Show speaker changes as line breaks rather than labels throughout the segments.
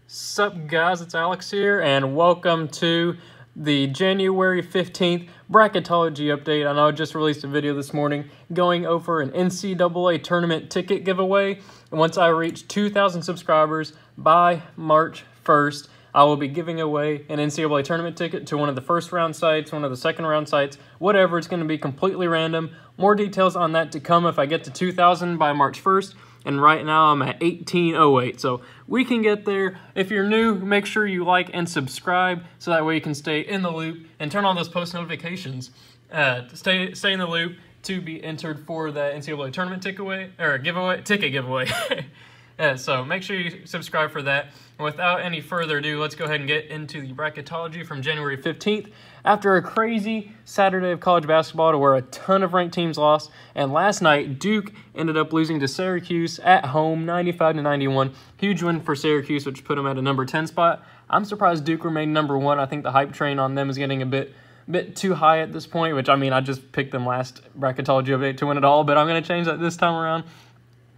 Sup guys, it's Alex here, and welcome to the January 15th Bracketology update. I know I just released a video this morning going over an NCAA tournament ticket giveaway. And once I reach 2,000 subscribers by March 1st, I will be giving away an NCAA tournament ticket to one of the first round sites, one of the second round sites, whatever. It's going to be completely random. More details on that to come if I get to 2,000 by March 1st. And right now I'm at 1808, so we can get there. If you're new, make sure you like and subscribe so that way you can stay in the loop and turn on those post notifications to stay in the loop to be entered for the NCAA tournament ticket giveaway. So make sure you subscribe for that. And without any further ado, let's go ahead and get into the bracketology from January 15th. After a crazy Saturday of college basketball to where a ton of ranked teams lost, and last night Duke ended up losing to Syracuse at home 95-91. Huge win for Syracuse, which put them at a number 10 spot. I'm surprised Duke remained number 1. I think the hype train on them is getting a bit too high at this point, which, I mean, I just picked them last bracketology update to win it all, but I'm going to change that this time around.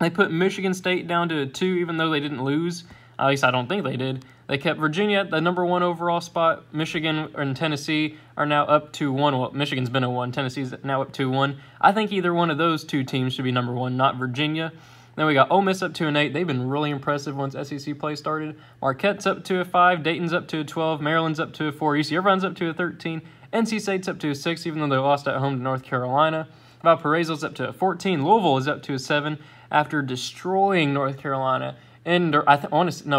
They put Michigan State down to a 2, even though they didn't lose. At least I don't think they did. They kept Virginia at the number 1 overall spot. Michigan and Tennessee are now up to 1. Well, Michigan's been a 1. Tennessee's now up to 1. I think either one of those two teams should be number 1, not Virginia. Then we got Ole Miss up to an 8. They've been really impressive once SEC play started. Marquette's up to a 5. Dayton's up to a 12. Maryland's up to a 4. UC Irvine's up to a 13. NC State's up to a 6, even though they lost at home to North Carolina. Valparaiso's up to a 14. Louisville is up to a 7 after destroying North Carolina. And no,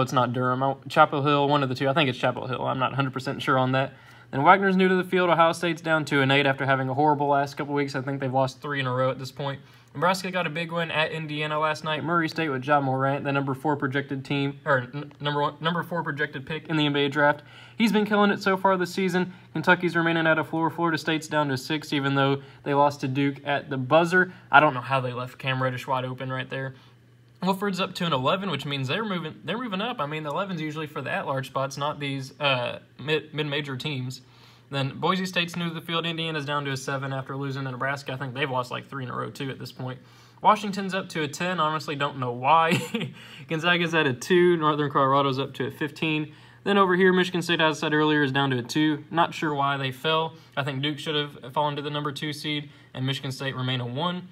it's not Durham. Chapel Hill, one of the two. I think it's Chapel Hill. I'm not 100% sure on that. Then Wagner's new to the field. Ohio State's down to an 8 after having a horrible last couple weeks. I think they've lost 3 in a row at this point. Nebraska got a big win at Indiana last night. Murray State with Ja Morant, the number 4 projected team, or number 4 projected pick in the NBA draft. He's been killing it so far this season. Kentucky's remaining at a floor. Florida State's down to 6, even though they lost to Duke at the buzzer. I don't know how they left Cam Reddish wide open right there. Wilford's up to an 11, which means they're moving up. I mean, the 11's usually for the at-large spots, not these mid-major teams. Then Boise State's new to the field. Indiana's down to a 7 after losing to Nebraska. I think they've lost like 3 in a row, too, at this point. Washington's up to a 10. Honestly, don't know why. Gonzaga's at a 2. Northern Colorado's up to a 15. Then over here, Michigan State, as I said earlier, is down to a 2. Not sure why they fell. I think Duke should have fallen to the number 2 seed, and Michigan State remain a 1.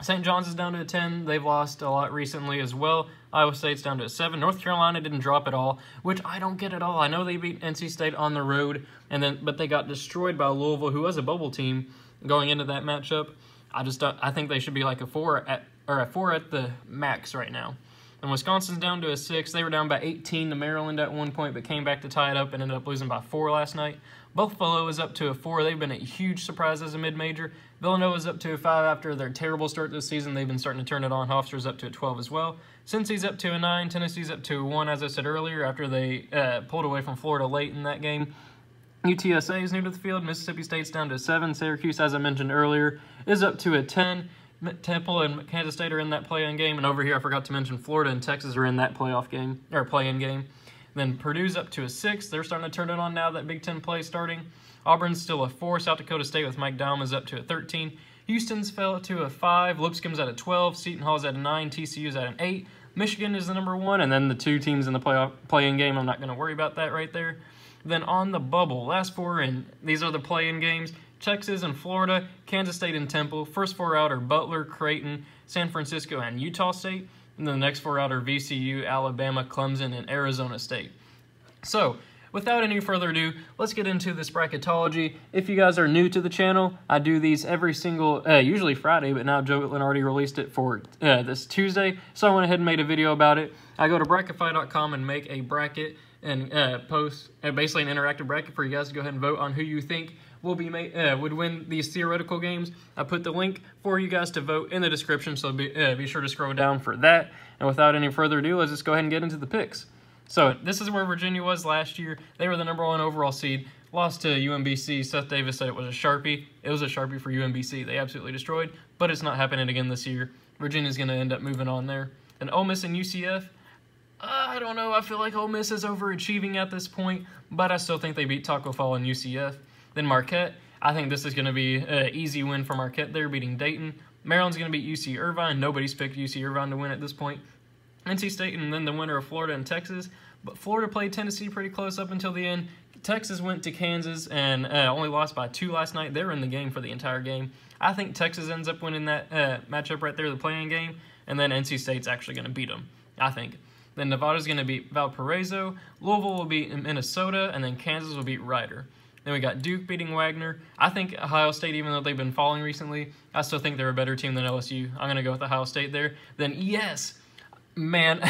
St. John's is down to a 10. They've lost a lot recently as well. Iowa State's down to a 7. North Carolina didn't drop at all, which I don't get at all. I know they beat NC State on the road, but they got destroyed by Louisville, who was a bubble team going into that matchup. I think they should be like a 4 at the max right now. And Wisconsin's down to a 6. They were down by 18 to Maryland at one point, but came back to tie it up and ended up losing by 4 last night. Buffalo is up to a 4. They've been a huge surprise as a mid-major. Villanova's up to a 5 after their terrible start this season. They've been starting to turn it on. Hofstra's up to a 12 as well. Cincy's up to a 9. Tennessee's up to a 1, as I said earlier, after they pulled away from Florida late in that game. UTSA is new to the field. Mississippi State's down to a 7. Syracuse, as I mentioned earlier, is up to a 10. Temple and Kansas State are in that play-in game. And over here, I forgot to mention Florida and Texas are in that play-in game. Then Purdue's up to a 6. They're starting to turn it on now that Big Ten play is starting. Auburn's still a 4. South Dakota State with Mike Daum is up to a 13. Houston's fell to a 5. Lipscomb's at a 12. Seton Hall's at a 9. TCU's at an 8. Michigan is the number 1. And then the 2 teams in the play-in game, I'm not going to worry about that right there. Then on the bubble, last 4 in. These are the play-in games. Texas and Florida, Kansas State and Temple. First 4 out are Butler, Creighton, San Francisco, and Utah State. And then the next 4 out are VCU, Alabama, Clemson, and Arizona State. So, without any further ado, let's get into this bracketology. If you guys are new to the channel, I do these every single, usually Friday, but now Joe Lunardi released it for this Tuesday, so I went ahead and made a video about it. I go to Brackify.com and make a bracket and post basically an interactive bracket for you guys to go ahead and vote on who you think will be would win these theoretical games. I put the link for you guys to vote in the description, so be sure to scroll down for that. And without any further ado, let's just go ahead and get into the picks. So this is where Virginia was last year. They were the number 1 overall seed, lost to UMBC. Seth Davis said it was a Sharpie. It was a Sharpie for UMBC. They absolutely destroyed, but it's not happening again this year. Virginia's going to end up moving on there. And Ole Miss and UCF, I don't know. I feel like Ole Miss is overachieving at this point, but I still think they beat Taco Fall and UCF. Then Marquette, I think this is going to be an easy win for Marquette. They're beating Dayton. Maryland's going to beat UC Irvine. Nobody's picked UC Irvine to win at this point. NC State, and then the winner of Florida and Texas. But Florida played Tennessee pretty close up until the end. Texas went to Kansas and only lost by 2 last night. They were in the game for the entire game. I think Texas ends up winning that matchup right there, the playing game, and then NC State's actually going to beat them, I think. Then Nevada's going to beat Valparaiso, Louisville will beat Minnesota, and then Kansas will beat Rider. Then we got Duke beating Wagner. I think Ohio State, even though they've been falling recently, I still think they're a better team than LSU. I'm going to go with Ohio State there. Then, yes, man,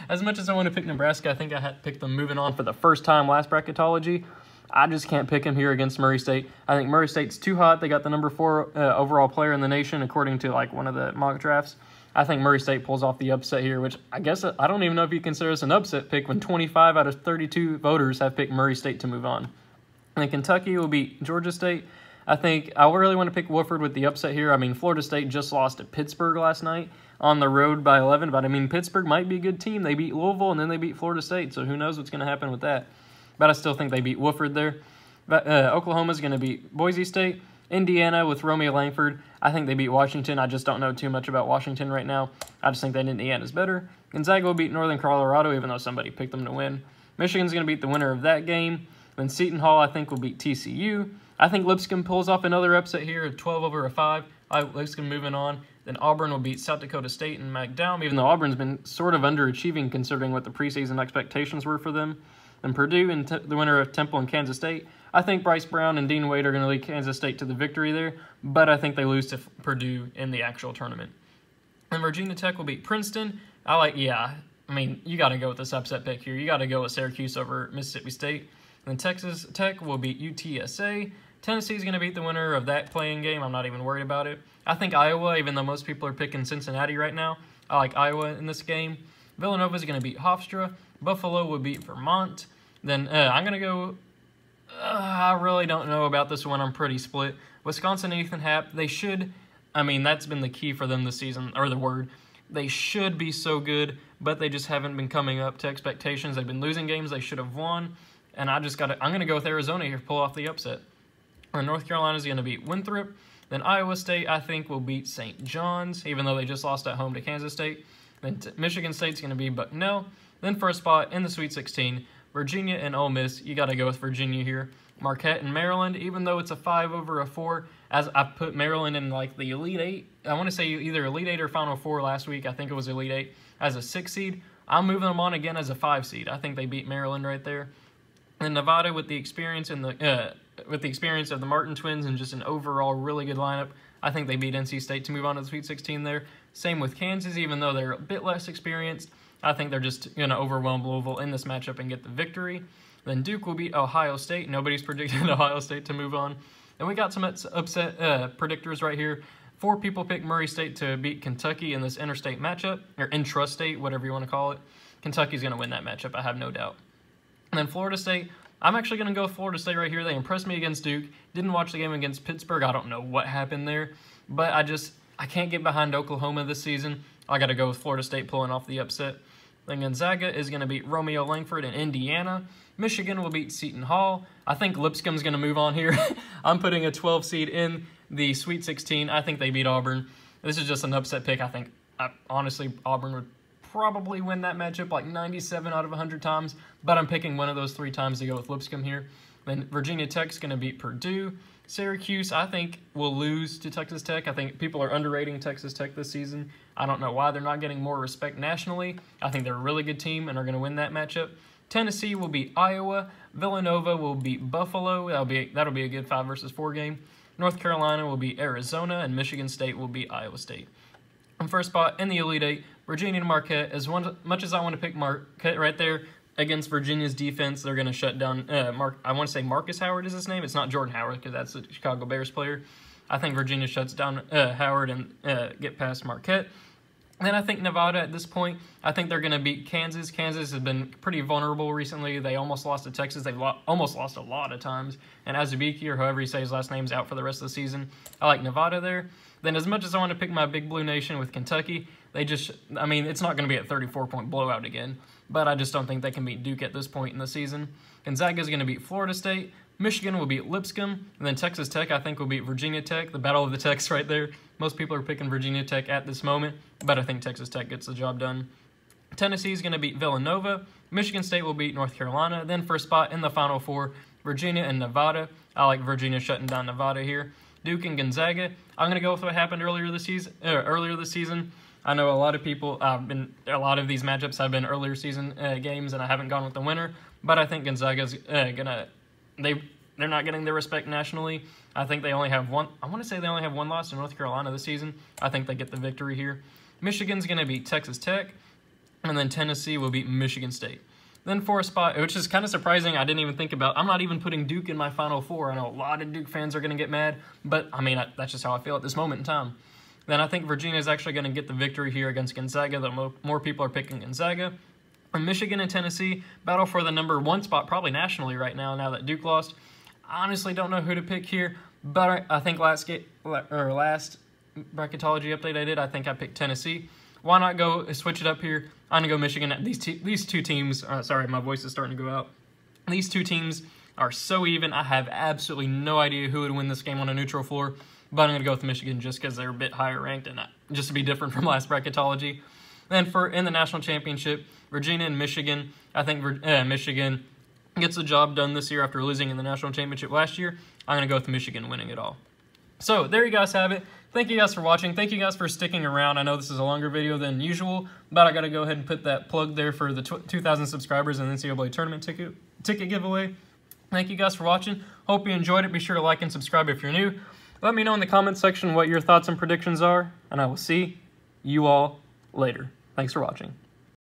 as much as I want to pick Nebraska, I think I had to pick them moving on for the first time last Bracketology. I just can't pick them here against Murray State. I think Murray State's too hot. They got the number 4 overall player in the nation, according to like one of the mock drafts. I think Murray State pulls off the upset here, which I guess I don't even know if you consider this an upset pick when 25 out of 32 voters have picked Murray State to move on. And then Kentucky will beat Georgia State. I think I really want to pick Wofford with the upset here. I mean, Florida State just lost to Pittsburgh last night on the road by 11, but I mean, Pittsburgh might be a good team. They beat Louisville, and then they beat Florida State, so who knows what's going to happen with that. But I still think they beat Wofford there. But, Oklahoma's going to beat Boise State. Indiana with Romeo Langford. I think they beat Washington. I just don't know too much about Washington right now. I just think that Indiana's better. Gonzaga will beat Northern Colorado, even though somebody picked them to win. Michigan's going to beat the winner of that game. Then Seton Hall, I think, will beat TCU. I think Lipscomb pulls off another upset here of 12 over a 5. Lipscomb moving on. Then Auburn will beat South Dakota State and McDowell, even though Auburn's been sort of underachieving considering what the preseason expectations were for them. Then Purdue and the winner of Temple and Kansas State. I think Bryce Brown and Dean Wade are going to lead Kansas State to the victory there, but I think they lose to Purdue in the actual tournament. And Virginia Tech will beat Princeton. I mean, you got to go with this upset pick here. You got to go with Syracuse over Mississippi State. And then Texas Tech will beat UTSA. Tennessee's going to beat the winner of that playing game. I'm not even worried about it. I think Iowa, even though most people are picking Cincinnati right now, I like Iowa in this game. Villanova's going to beat Hofstra. Buffalo will beat Vermont. Then I'm going to go... I really don't know about this one. I'm pretty split. Wisconsin and Ethan Happ, they should... I mean, that's been the key for them this season, or the word. They should be so good, but they just haven't been coming up to expectations. They've been losing games they should have won, and I'm going to go with Arizona here to pull off the upset. North Carolina's going to beat Winthrop. Then Iowa State, I think, will beat St. John's, even though they just lost at home to Kansas State. Then Michigan State's going to be Bucknell. Then for a spot in the Sweet 16, Virginia and Ole Miss, you got to go with Virginia here. Marquette and Maryland, even though it's a 5 over a 4, as I put Maryland in like the Elite 8. I want to say either Elite 8 or Final 4 last week. I think it was Elite 8 as a 6 seed. I'm moving them on again as a 5 seed. I think they beat Maryland right there. And Nevada with the experience of the Martin twins and just an overall really good lineup, I think they beat NC State to move on to the Sweet 16 there. Same with Kansas, even though they're a bit less experienced. I think they're just going to overwhelm Louisville in this matchup and get the victory. Then Duke will beat Ohio State. Nobody's predicted Ohio State to move on. And we got some upset predictors right here. 4 people picked Murray State to beat Kentucky in this interstate matchup, or intrastate, whatever you want to call it. Kentucky's going to win that matchup, I have no doubt. And then Florida State, I'm actually going to go with Florida State right here. They impressed me against Duke. Didn't watch the game against Pittsburgh. I don't know what happened there. But I can't get behind Oklahoma this season. I got to go with Florida State pulling off the upset. Then Gonzaga is going to beat Romeo Langford in Indiana. Michigan will beat Seton Hall. I think Lipscomb's going to move on here. I'm putting a 12 seed in the Sweet 16. I think they beat Auburn. This is just an upset pick. I think, honestly, Auburn would probably win that matchup like 97 out of 100 times, but I'm picking one of those 3 times to go with Lipscomb here. Then Virginia Tech's going to beat Purdue. Syracuse, I think, will lose to Texas Tech. I think people are underrating Texas Tech this season. I don't know why they're not getting more respect nationally. I think they're a really good team and are going to win that matchup. Tennessee will beat Iowa. Villanova will beat Buffalo. That'll be a good 5 versus 4 game. North Carolina will beat Arizona, and Michigan State will beat Iowa State. And first spot in the Elite 8, Virginia and Marquette. As much as I want to pick Marquette right there against Virginia's defense, they're going to shut down I want to say Marcus Howard is his name. It's not Jordan Howard because that's the Chicago Bears player. I think Virginia shuts down Howard and get past Marquette. And then I think Nevada at this point, I think they're going to beat Kansas. Kansas has been pretty vulnerable recently. They almost lost to Texas. They've almost lost a lot of times. And Azubike, or however you say his last name, is out for the rest of the season. I like Nevada there. Then as much as I want to pick my Big Blue Nation with Kentucky, it's not going to be a 34-point blowout again. But I just don't think they can beat Duke at this point in the season. Gonzaga is going to beat Florida State. Michigan will beat Lipscomb, and then Texas Tech, I think, will beat Virginia Tech. The battle of the Techs right there. Most people are picking Virginia Tech at this moment, but I think Texas Tech gets the job done. Tennessee is going to beat Villanova. Michigan State will beat North Carolina. Then for a spot in the Final Four, Virginia and Nevada. I like Virginia shutting down Nevada here. Duke and Gonzaga. I'm going to go with what happened earlier this season. I know a lot of people, a lot of these matchups have been earlier season games, and I haven't gone with the winner. But I think Gonzaga's they're not getting their respect nationally. I think they only have one. I want to say they only have one loss in North Carolina this season. I think they get the victory here. Michigan's going to beat Texas Tech, and then Tennessee will beat Michigan State. Then for a spot, which is kind of surprising, I didn't even think about. I'm not even putting Duke in my Final Four. I know a lot of Duke fans are going to get mad, but I mean that's just how I feel at this moment in time. Then I think Virginia is actually going to get the victory here against Gonzaga. Though more people are picking Gonzaga. From Michigan and Tennessee, battle for the #1 spot, probably nationally right now. Now that Duke lost, I honestly don't know who to pick here. But I think last bracketology update I did, I think I picked Tennessee. Why not go switch it up here? I'm gonna go Michigan. These two teams. Sorry, my voice is starting to go out. These two teams are so even. I have absolutely no idea who would win this game on a neutral floor. But I'm gonna go with Michigan just because they're a bit higher ranked and just to be different from last bracketology. Then in the national championship, Virginia and Michigan. I think Michigan gets the job done this year after losing in the national championship last year. I'm going to go with Michigan winning it all. So there you guys have it. Thank you guys for watching. Thank you guys for sticking around. I know this is a longer video than usual, but I got to go ahead and put that plug there for the 2,000 subscribers and NCAA tournament ticket giveaway. Thank you guys for watching. Hope you enjoyed it. Be sure to like and subscribe if you're new. Let me know in the comments section what your thoughts and predictions are, and I will see you all later. Thanks for watching.